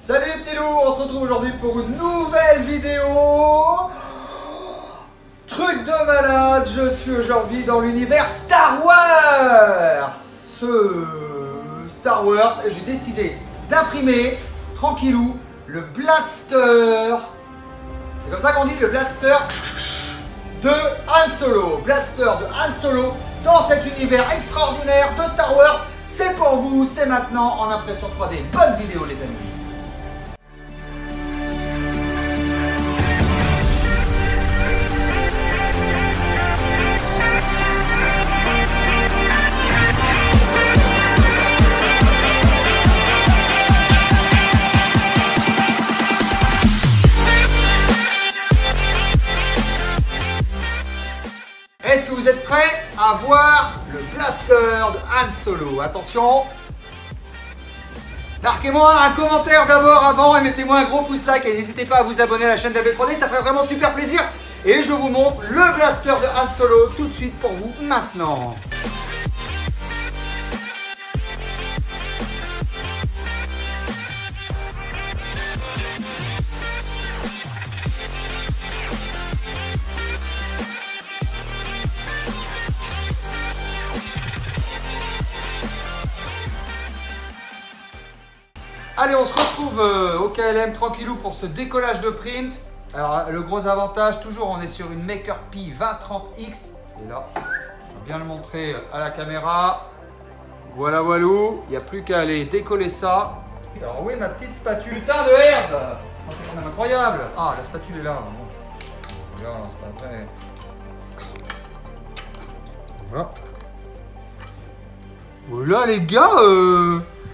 Salut les petits loups, on se retrouve aujourd'hui pour une nouvelle vidéo. Truc de malade, je suis aujourd'hui dans l'univers Star Wars. Star Wars, j'ai décidé d'imprimer, tranquillou, le Blaster. C'est comme ça qu'on dit, le Blaster de Han Solo. Blaster de Han Solo dans cet univers extraordinaire de Star Wars. C'est pour vous, c'est maintenant en impression 3D. Bonne vidéo les amis. Est-ce que vous êtes prêts à voir le Blaster de Han Solo? Attention, marquez-moi un commentaire d'abord avant et mettez-moi un gros pouce like et n'hésitez pas à vous abonner à la chaîne d'AB3D, ça ferait vraiment super plaisir. Et je vous montre le Blaster de Han Solo tout de suite pour vous maintenant. Allez, on se retrouve au KLM tranquillou pour ce décollage de print. Alors, le gros avantage, toujours, on est sur une MakerPi 2030X. Et là, je vais bien le montrer à la caméra. Voilà, voilou. Il n'y a plus qu'à aller décoller ça. Alors, oui, ma petite spatule. Putain de herbe! Oh, c'est quand même incroyable. Ah, la spatule est là. Bon. Regarde, c'est pas vrai. Voilà. Voilà, les gars,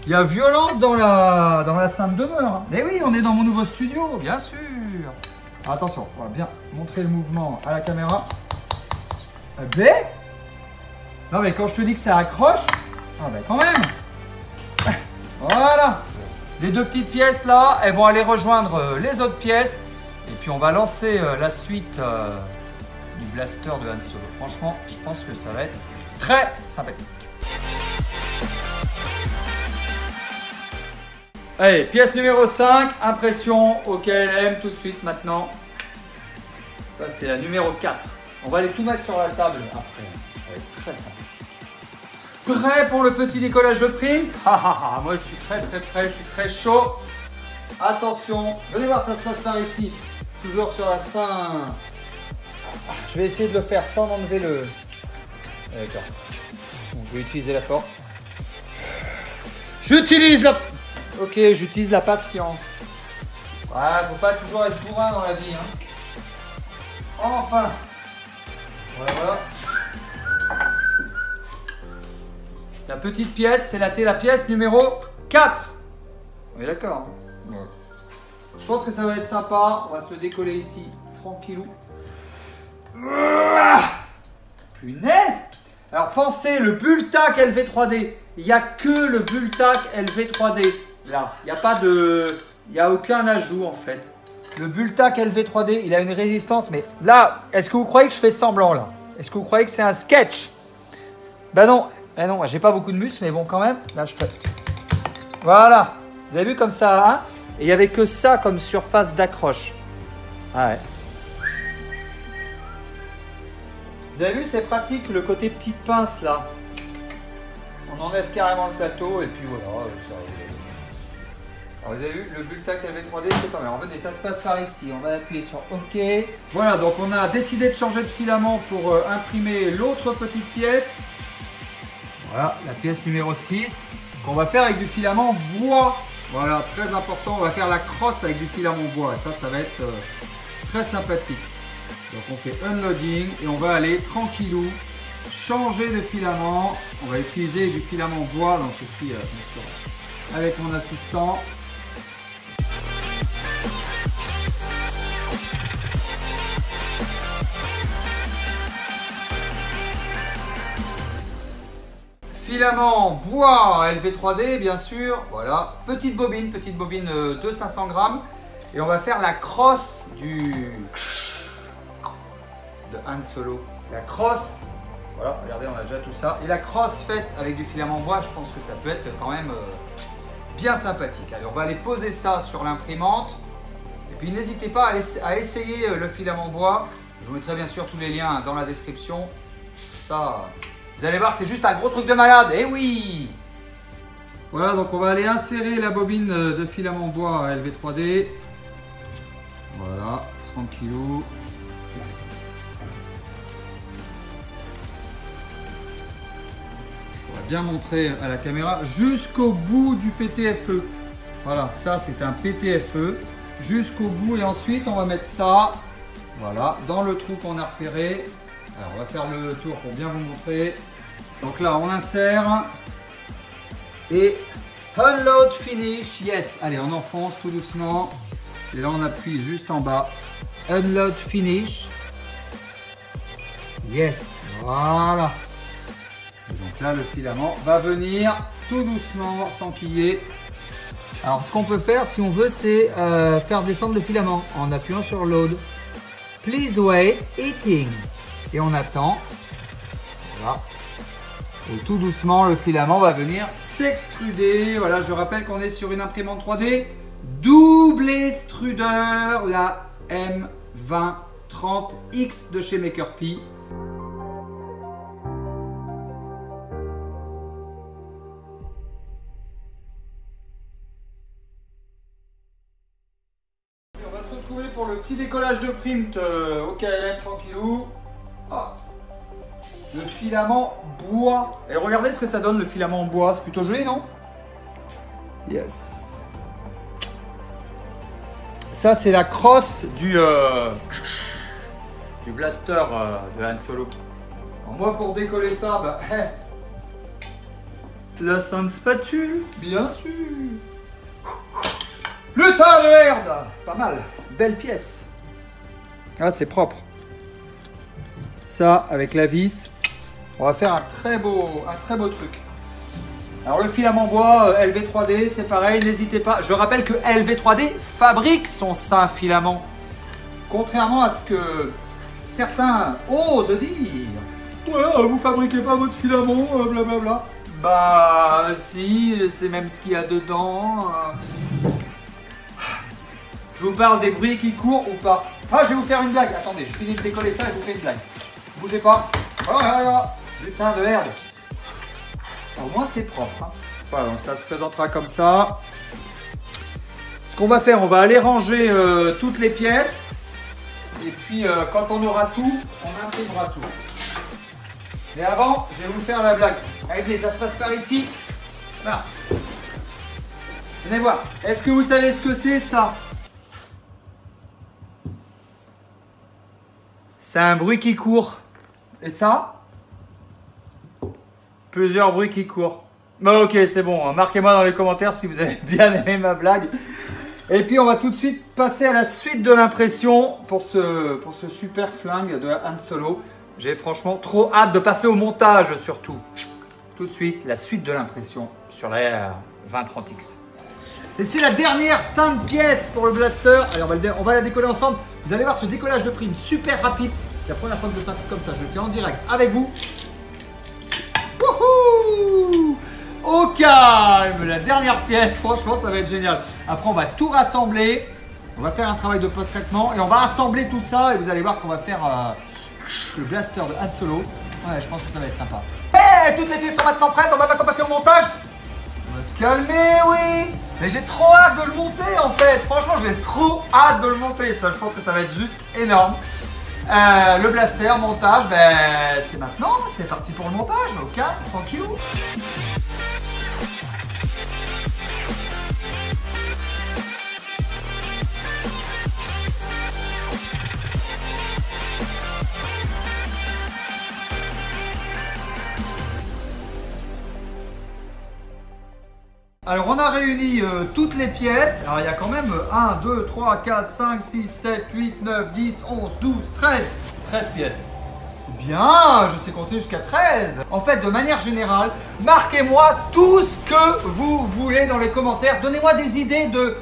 il y a violence dans la sainte demeure. Eh oui, on est dans mon nouveau studio, bien sûr. Alors, attention, on va bien montrer le mouvement à la caméra. Ben non, mais quand je te dis que ça accroche, ah ben quand même. Voilà. Les deux petites pièces là, elles vont aller rejoindre les autres pièces. Et puis on va lancer la suite du Blaster de Han Solo. Franchement, je pense que ça va être très sympathique. Allez, pièce numéro 5, impression au KLM tout de suite maintenant. Ça c'était la numéro 4. On va aller tout mettre sur la table après. Ça va être très sympathique. Prêt pour le petit décollage de print? Moi je suis très prêt, je suis très chaud. Attention, venez voir, ça se passe par ici. Toujours sur la Saint. Je vais essayer de le faire sans enlever le... D'accord. Bon, je vais utiliser la force. J'utilise la... Ok, j'utilise la patience. Ouais, faut pas toujours être bourrin dans la vie. Hein. Enfin. Voilà. La petite pièce, c'est la pièce numéro 4. On est d'accord. Hein. Ouais. Je pense que ça va être sympa. On va se le décoller ici. Tranquillou. Punaise. Alors pensez, le Bultac LV3D. Il n'y a que le Bultac LV3D. Là, il n'y a aucun ajout en fait. Le Bultac LV3D, il a une résistance, mais là, est-ce que vous croyez que je fais semblant là? Est-ce que vous croyez que c'est un sketch? Ben non, j'ai pas beaucoup de muscles, mais bon quand même, là je fais... Voilà, vous avez vu comme ça, hein? Et il n'y avait que ça comme surface d'accroche. Ah ouais. Vous avez vu, c'est pratique le côté petite pince là. On enlève carrément le plateau et puis voilà, ça... Alors vous avez vu, le Bultac LV3D, c'est pas mal. Revenez, ça se passe par ici. On va appuyer sur OK. Voilà, donc on a décidé de changer de filament pour imprimer l'autre petite pièce. Voilà, la pièce numéro 6, qu'on va faire avec du filament bois. Voilà, très important, on va faire la crosse avec du filament bois. Et ça va être très sympathique. Donc on fait unloading et on va aller tranquillou, changer de filament. On va utiliser du filament bois, donc je suis bien sûr avec mon assistant. Filament bois LV3D bien sûr, voilà, petite bobine de 500 grammes et on va faire la crosse de Han Solo. La crosse, voilà, regardez, on a déjà tout ça. Et la crosse faite avec du filament bois, je pense que ça peut être quand même bien sympathique. Allez, on va aller poser ça sur l'imprimante. Et puis n'hésitez pas à essayer le filament bois. Je vous mettrai bien sûr tous les liens dans la description. Ça, vous allez voir, c'est juste un gros truc de malade. Eh oui! Voilà, donc on va aller insérer la bobine de filament bois à LV3D. Voilà, 30 kg. On va bien montrer à la caméra jusqu'au bout du PTFE. Voilà, ça c'est un PTFE. Jusqu'au bout et ensuite on va mettre ça, voilà, dans le trou qu'on a repéré. Alors on va faire le tour pour bien vous montrer. Donc là on insère et unload finish, yes. Allez, on enfonce tout doucement et là on appuie juste en bas, unload finish, yes, voilà. Et donc là le filament va venir tout doucement s'enquiller. Alors ce qu'on peut faire si on veut, c'est faire descendre le filament en appuyant sur load. Please wait, heating. Et on attend. Voilà. Et tout doucement, le filament va venir s'extruder. Voilà, je rappelle qu'on est sur une imprimante 3D double extrudeur, la M2030X de chez MakerPi. Pour le petit décollage de print au KLM tranquillou. Ah. Le filament bois. Et regardez ce que ça donne le filament en bois. C'est plutôt joli, non? Yes. Ça, c'est la crosse du blaster de Han Solo. Alors moi, pour décoller ça, bah, la sainte spatule, bien sûr. Le tas de merde. Pas mal. Belle pièce. Ah, c'est propre. Ça, avec la vis, on va faire un très beau truc. Alors, le filament bois LV3D, c'est pareil, n'hésitez pas. Je rappelle que LV3D fabrique son saint filament. Contrairement à ce que certains osent dire. Ouais, vous fabriquez pas votre filament, blablabla. Bah, si, c'est même ce qu'il y a dedans. Je vous parle des bruits qui courent ou pas. Ah, je vais vous faire une blague. Attendez, je finis de décoller ça et je vous fais une blague. Bougez pas. Oh là là. Putain de merde. Au moins, c'est propre. Hein. Voilà, donc ça se présentera comme ça. Ce qu'on va faire, on va aller ranger toutes les pièces. Et puis, quand on aura tout, on imprimera tout. Mais avant, je vais vous faire la blague. Allez, ça se passe par ici. Là. Venez voir. Est-ce que vous savez ce que c'est, ça ? C'est un bruit qui court. Et ça? Plusieurs bruits qui courent. Bon, ok, c'est bon. Marquez-moi dans les commentaires si vous avez bien aimé ma blague. Et puis, on va tout de suite passer à la suite de l'impression pour ce super flingue de Han Solo. J'ai franchement trop hâte de passer au montage surtout. Tout de suite, la suite de l'impression sur la R2030X. Et c'est la dernière sainte pièce pour le blaster. Allez, on va la décoller ensemble. Vous allez voir ce décollage de prime super rapide. C'est la première fois que je fais un truc comme ça. Je le fais en direct avec vous. Wouhou! Au calme! La dernière pièce, franchement, ça va être génial. Après, on va tout rassembler. On va faire un travail de post-traitement et on va assembler tout ça. Et vous allez voir qu'on va faire le blaster de Han Solo. Ouais, je pense que ça va être sympa. Hey, toutes les pièces sont maintenant prêtes. On va maintenant passer au montage. On va se calmer, oui. Mais j'ai trop hâte de le monter en fait. Franchement, j'ai trop hâte de le monter. Ça, je pense que ça va être juste énorme. Le blaster, montage, ben, c'est maintenant. C'est parti pour le montage. Au calme, tranquille. Alors on a réuni toutes les pièces. Alors il y a quand même 1, 2, 3, 4, 5, 6, 7, 8, 9, 10, 11, 12, 13. 13 pièces. C'est bien, je sais compter jusqu'à 13. En fait, de manière générale, marquez-moi tout ce que vous voulez dans les commentaires. Donnez-moi des idées de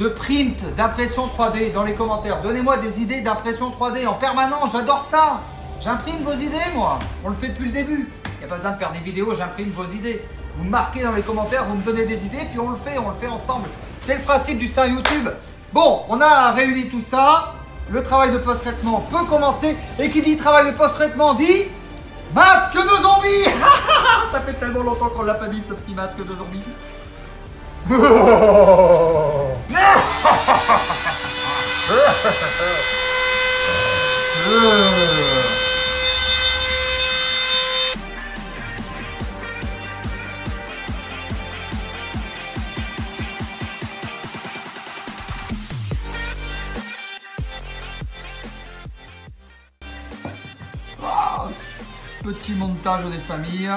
print, d'impression 3D dans les commentaires. Donnez-moi des idées d'impression 3D en permanence, j'adore ça. J'imprime vos idées moi. On le fait depuis le début. Il n'y a pas besoin de faire des vidéos, j'imprime vos idées. Vous marquez dans les commentaires, vous me donnez des idées, puis on le fait ensemble. C'est le principe du sein YouTube. Bon, on a réuni tout ça. Le travail de post-traitement peut commencer. Et qui dit travail de post-traitement dit masque de zombie. Ça fait tellement longtemps qu'on l'a pas mis, ce petit masque de zombie. Petit montage des familles.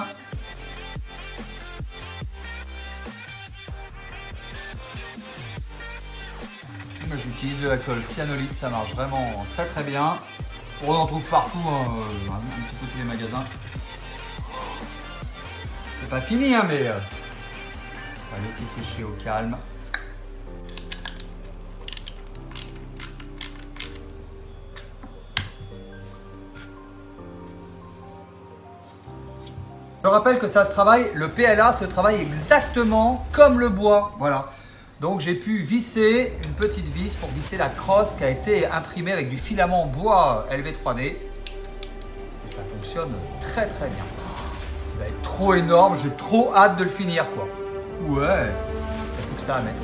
J'utilise de l'alcool cyanolite, ça marche vraiment très très bien. On en trouve partout, un petit peu tous les magasins. C'est pas fini, hein, mais on va laisser sécher au calme. Je rappelle que ça se travaille, le PLA se travaille exactement comme le bois. Voilà. Donc j'ai pu visser une petite vis pour visser la crosse qui a été imprimée avec du filament bois LV3D. Et ça fonctionne très très bien. Il va être trop énorme, j'ai trop hâte de le finir quoi. Ouais, il n'y a plus que ça à mettre.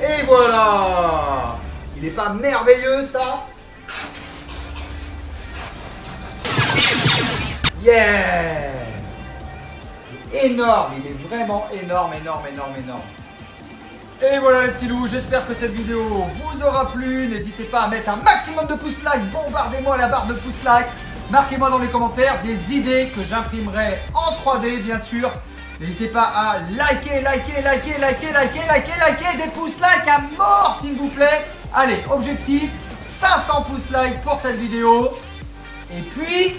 Et voilà! Il n'est pas merveilleux ça? Yeah! Il est énorme, il est vraiment énorme. Et voilà les petits loups, j'espère que cette vidéo vous aura plu. N'hésitez pas à mettre un maximum de pouces like, bombardez-moi la barre de pouces like. Marquez-moi dans les commentaires des idées que j'imprimerai en 3D bien sûr. N'hésitez pas à liker, des pouces like à mort s'il vous plaît. Allez, objectif, 500 pouces like pour cette vidéo. Et puis,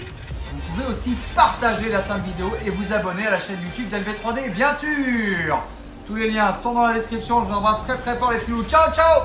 vous pouvez aussi partager la simple vidéo et vous abonner à la chaîne YouTube d'LV3D, bien sûr. Tous les liens sont dans la description. Je vous embrasse très très fort les petits loups. Ciao, ciao.